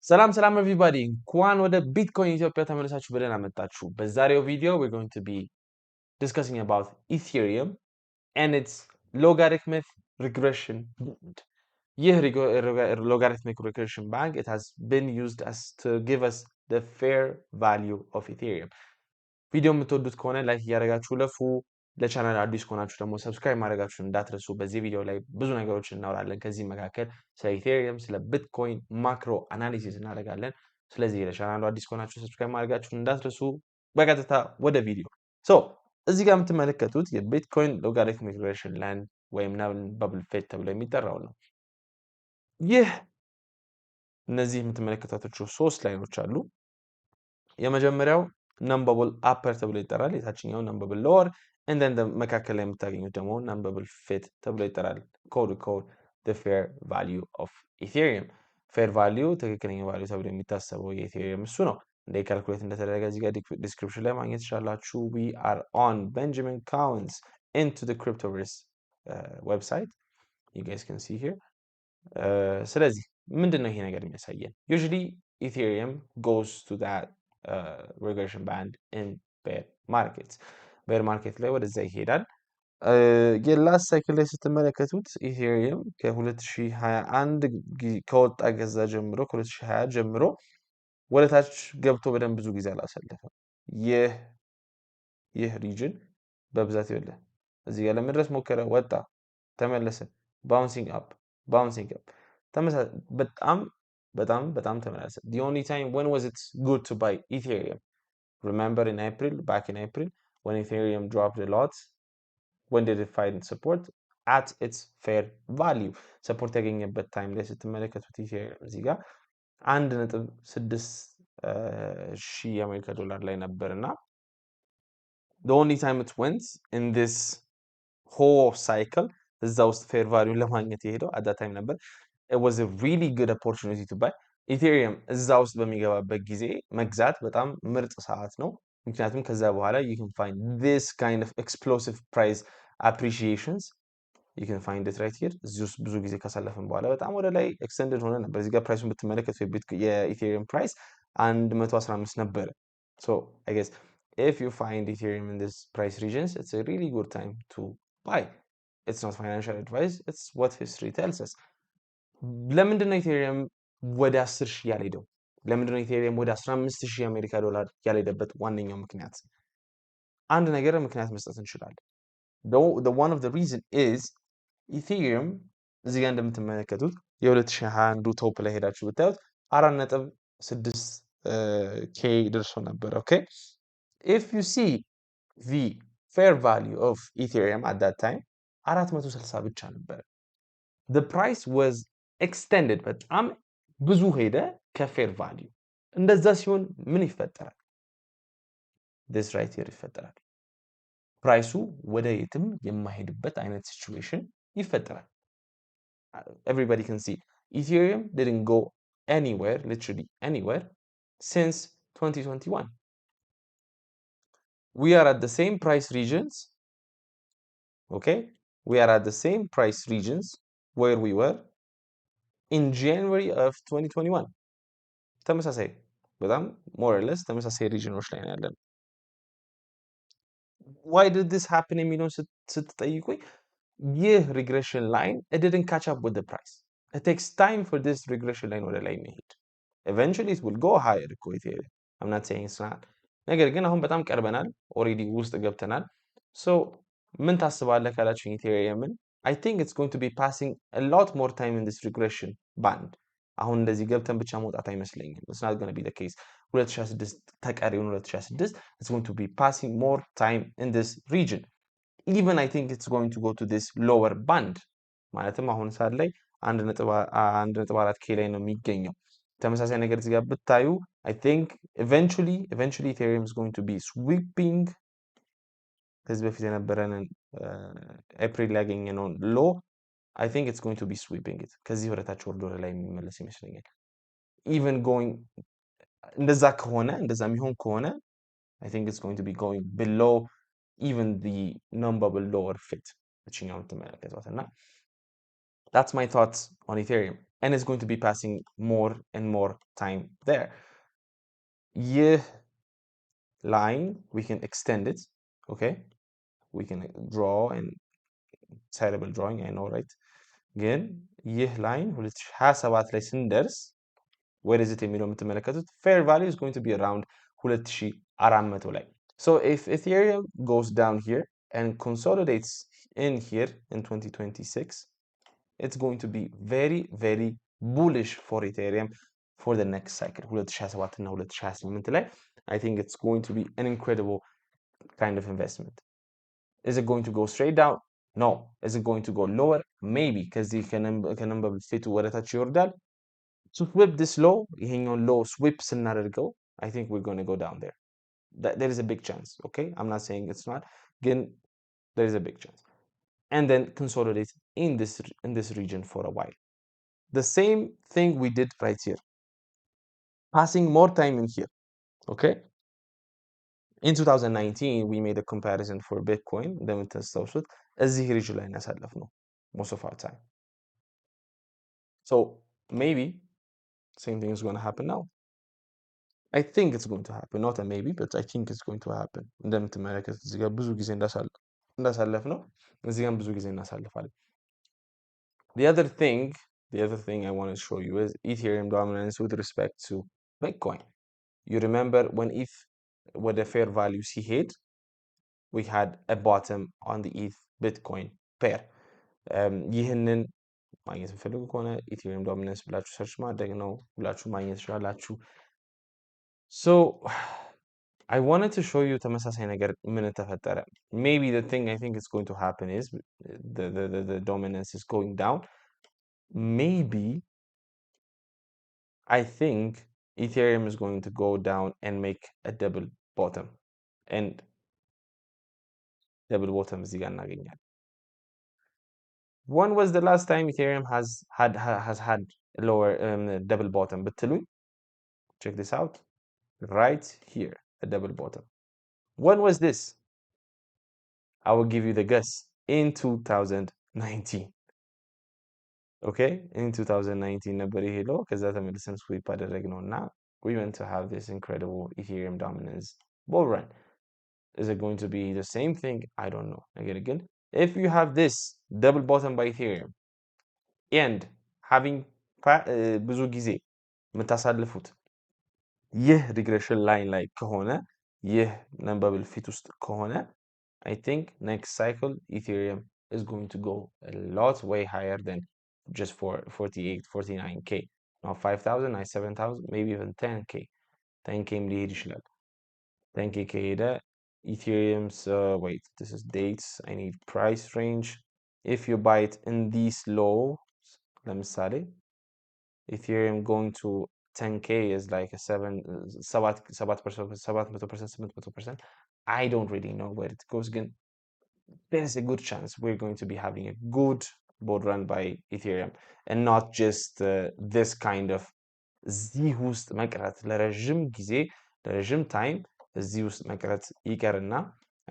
ሰላም everybody እንኳን ወደ ቢትኮይን ኢትዮጵያ ተመልሳችሁ በደህና መጣችሁ። በዛሬው ቪዲዮ we're going to be discussing about Ethereum and its logarithmic regression band. ይህ logarithmic regression band it has been used as to give us the fair value of Ethereum. ቪዲዮ የምትወዱት ከሆነ ላይክ እያደረጋችሁ ለፉ ለቻናል አዲስ ከሆናችሁ ደግሞ ሰብስክራይብ ማድረጋችሁን እንዳትረሱ። በዚህ ቪዲዮ ላይ ብዙ ነገሮችን እናወራለን። ከዚህ መካከል ስለ ኢቴሪየም፣ ስለ ቢትኮይን ማክሮ አናሊሲስ እናደርጋለን። ስለዚህ ለቻናሉ አዲስ ከሆናችሁ ሰብስክራይብ ማድረጋችሁን እንዳትረሱ። በቀጥታ ወደ ቪዲዮ። እዚህ ጋር የምትመለከቱት የቢትኮይን ሎጋሪትሚክ ሪግሬሽን ላይን ወይም ነን በብል ፌት ተብሎ የሚጠራው ነው። ይህ እነዚህ የምትመለከቷቸው ሶስት ላይኖች አሉ። የመጀመሪያው ነምበብል አፐር ተብሎ ይጠራል። የታችኛው ነምበብል ሎወር and then መካከል ላይ የምታገኙት ደግሞ ነምበብል ፌት ተብሎ ይጠራል። ኮድ the fair value of Ethereum fair value ትክክለኛ value ተብሎ የሚታሰበው የኢቴሪየም እሱ ነው። እንደ ካልኩሌት እንደተደረገ እዚህ ጋር ዲስክሪፕሽን ላይ ማግኘት ትችላላችሁ። we are on Benjamin Cowen's into the cryptoverse website you guys can see here ስለዚህ ምንድነው ይሄ ነገር የሚያሳየን? usually Ethereum goes to that regression band in bear markets bear market ላይ ወደዛ ይሄዳል። የላስት ሳይክል ላይ ስትመለከቱት ኢቴሪየም ከ2021 ከወጣ ገዛ ጀምሮ ከ2020 ጀምሮ ወደታች ገብቶ በደንብ ብዙ ጊዜ አላሳለፈም። ይህ ሪጅን በብዛት ይወለ እዚህ ጋር ለመድረስ ሞከረ፣ ወጣ፣ ተመለሰ፣ ባውንሲንግ አፕ በጣም ተመለሰ። the only time when was it good to buy Ethereum? Remember back in April when Ethereum dropped a lot, when did it find support? At its fair value. Support ያገኘበት ታይም ላይ ስትመለከቱት Ethereum እዚህ ጋር 1.6 ሺህ የአሜሪካ ዶላር ላይ ነበርና the only time it went in this whole cycle እዛ ውስጥ fair value ለማግኘት የሄደው at that time ነበር. It was a really good opportunity to buy. Ethereum እዛ ውስጥ በሚገባበት ጊዜ መግዛት በጣም ምርጥ ሰዓት ነው። ምክንያቱም ከዛ በኋላ you can find this kind of explosive price appreciations you can find it right here እዚህ ውስጥ ብዙ ጊዜ ካሳለፈን በኋላ በጣም ወደ ላይ extended ሆነ ነበር። እዚህ ጋር ፕራይሱን ብትመለከቱ የኢቴሪየም ፕራይስ 115 ነበር። so I guess if you find Ethereum in this price regions it's a really good time to buy. It's not financial advice, it's what history tells us. ለምንድነው ኢቴሪየም ወደ 10 ሺህ ያልሄደው? ለምንድነው ኢቴሪየም ወደ 15 ሺህ አሜሪካ ዶላር ያልሄደበት ዋነኛው ምክንያት? አንድ ነገር ምክንያት መስጠት እንችላለን። the one of the reason is Ethereum እዚህ ጋር እንደምትመለከቱት የ2021 ቶፕ ላይ ሄዳችሁ ብታዩት 4.6 ኬ ደርሶ ነበር። okay if you see the fair value of Ethereum at that time 460 ብቻ ነበር. the price was extended በጣም ብዙ ሄደ ከፌር ቫልዩ። እንደዛ ሲሆን ምን ይፈጠራል? this right here ይፈጠራል። ፕራይሱ ወደ የትም የማይሄድበት አይነት ሲቹዌሽን ይፈጠራል። everybody can see Ethereum didn't go anywhere, literally anywhere since 2021. we are at the same price regions. okay we are at the same price regions where we were in January of 2021. ተመሳሳይ በጣም more or less ተመሳሳይ ሪጅኖች ላይ ያለን። why did this happen የሚለውን ስትጠይቁኝ ይህ regression line it didn't catch up with the price. It takes time for this regression line ወደ ላይ መሄድ. eventually it will go higher እኮ Ethereum. I'm not saying it's not. ነገር ግን አሁን በጣም ቀርበናል፣ ኦሬዲ ውስጥ ገብተናል። so ምን ታስባለህ ካላችሁ ኢቴሪየምን I think it's going to be passing a lot more time in this regression band. አሁን እንደዚህ ገብተን ብቻ መውጣት አይመስለኝም። it's not going to be the case. 2026 ተቀሪውን 2026 it's going to be passing more time in this region. even I think it's going to go to this lower band. ማለትም አሁን ሰዓት ላይ 1.4 ኬ ላይ ነው የሚገኘው። ተመሳሳይ ነገር እዚህ ጋር ብታዩ I think eventually Ethereum is going to be sweeping ከዚህ በፊት የነበረንን ኤፕሪል ላይ ያገኘነውን ሎ I think it's going to be sweeping it. ከዚህ ወደታች ወርዶ ላይ የሚመለስ ይመስለኛል። even going እንደዛ ከሆነ እንደዛ የሚሆን ከሆነ I think it's going to be going below even the non-bubble lower fit እችኛው የምትመለከቷት እና that's my thoughts on Ethereum. and it's going to be passing more and more time there. Yeah, line we can extend it. Okay, we can draw, and terrible drawing, I know, right? ግን ይህ ላይን 2027 ላይ ስንደርስ where is it የሚለው የምትመለከቱት fair value is going to be around 2400 ላይ. So if Ethereum goes down here and consolidates in here in 2026, it's going to be very, very bullish for Ethereum for the next cycle. 2027 እና 2028 ላይ I think it's going to be an incredible kind of investment. Is it going to go straight down? No. Is it going to go lower? Maybe, ከዚህ ከነምበር ፊቱ ወደ ታች ይወርዳል. To sweep this low, ይሄኛውን low sweep ስናደርገው I think we're going to go down there. There is a big chance, okay? I'm not saying it's not. Again, there is a big chance. And then consolidate in this region for a while. The same thing we did right here. Passing more time in here, okay? In 2019, we made a comparison for Bitcoin. እንደምታስታውሱት እዚህ ሪጅን ላይ ያሳለፍነው most of our time. So maybe same thing is going to happen now. I think it's going to happen, not a maybe, but I think it's going to happen. እንደምትመለከቱት እዚህ ጋር ብዙ ጊዜ እንዳሳለፍ ነው። እዚህ ጋር ብዙ ጊዜ እናሳልፋለን። The other thing I want to show you is Ethereum dominance with respect to Bitcoin. You remember when ETH with a fair value ሲሄድ we had a bottom on the ETH Bitcoin pair. ይህንን ማግኘት የምትፈልጉ ከሆነ ኢቴሪየም ዶሚናንስ ብላችሁ ሰርች ማድረግ ነው ብላችሁ ማግኘት ትችላላችሁ። So I wanted to show you ተመሳሳይ ነገር ምን ተፈጠረ. Maybe the thing I think is going to happen is the dominance is going down. Maybe I think Ethereum is going to go down and make a double bottom. And double bottom እዚህ ጋር እናገኛለን. When was the last time Ethereum has had lower double bottom ብትሉኝ, check this out. Right here, a double bottom. When was this? I will give you the guess. In 2019. Okay, in 2019 ነበር ይሄ ሎ ከዛ ተመልሰን ስዊፕ አደረግነው እና we went to have this incredible Ethereum dominance bull run. Is it going to be the same thing? I don't know. Again, if you have this double bottom by Ethereum and having ብዙ ጊዜ የምታሳልፉት ይህ ሪግሬሽን ላይን ላይ ከሆነ ይህ ነምበብል ፊት ውስጥ ከሆነ I think next cycle Ethereum is going to go a lot way higher than just for 48 49k. Now 5000, 7000, maybe even 10k. 10k ሊሄድ ይችላል. 10k ከሄደ Ethereum's wait, this is dates. I need price range. If you buy it in these lows, ለምሳሌ Ethereum going to 10k is like a 700%. I don't really know where it goes again. There's a good chance we're going to be having a good bull run by Ethereum and not just this kind of እዚህ ውስጥ መቅረት ለረጅም ጊዜ ለረጅም ታይም እዚህ ውስጥ መቅረት ይቀርና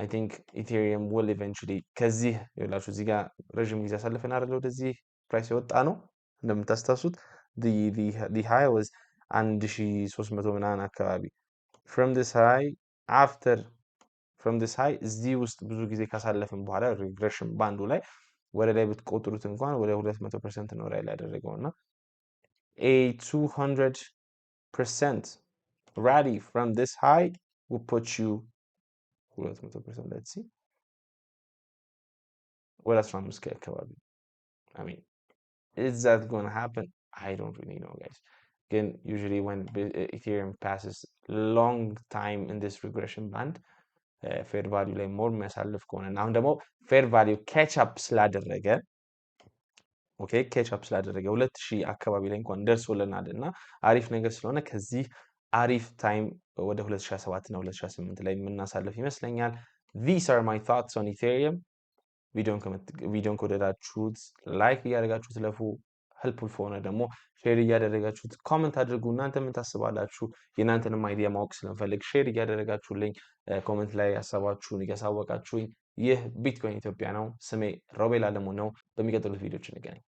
I think Ethereum will eventually ከዚህ ይላችሁ እዚህ ጋር ረጅም ጊዜ አሳልፈን አይደል ወደዚህ ፕራይስ የወጣ ነው እንደምታስታውሱት the high was 1300 ምናምን አካባቢ. From this high እዚህ ውስጥ ብዙ ጊዜ ካሳለፍን በኋላ ሪግሬሽን ባንዱ ላይ ወደ ላይ ብትቆጥሩት እንኳን ወደ 200% ነው ላይ ያደረገውና a 200% rally from this high will put you 200%. Let's see ወደ 15k አካባቢ. I mean, is that going to happen? I don't really know, guys. Again, usually when Ethereum passes long time in this regression band, fair value ላይ more የሚያሳልፍ ከሆነ እና አሁን ደግሞ fair value catch up ስላደረገ catch up ስላደረገ 2000 አካባቢ ላይ እንኳን ደርሶልናል እና አሪፍ ነገር ስለሆነ ከዚህ አሪፍ ታይም ወደ 2007 እና 2008 ላይ የምናሳልፍ ይመስለኛል. These are my thoughts on Ethereum. ቪዲዮን ከወደዳችሁት ላይክ እያደረጋችሁት ለፉ ሄልፕፉል ከሆነ ደግሞ ሼር እያደረጋችሁት ኮሜንት አድርጉ። እናንተ ምን ታስባላችሁ? የእናንተንም አይዲያ ማወቅ ስለምፈልግ ሼር እያደረጋችሁልኝ ኮሜንት ላይ ሀሳባችሁን እያሳወቃችሁኝ። ይህ ቢትኮይን ኢትዮጵያ ነው። ስሜ ሮቤል አለሙ ነው። በሚቀጥሉት ቪዲዮዎች እንገናኝ።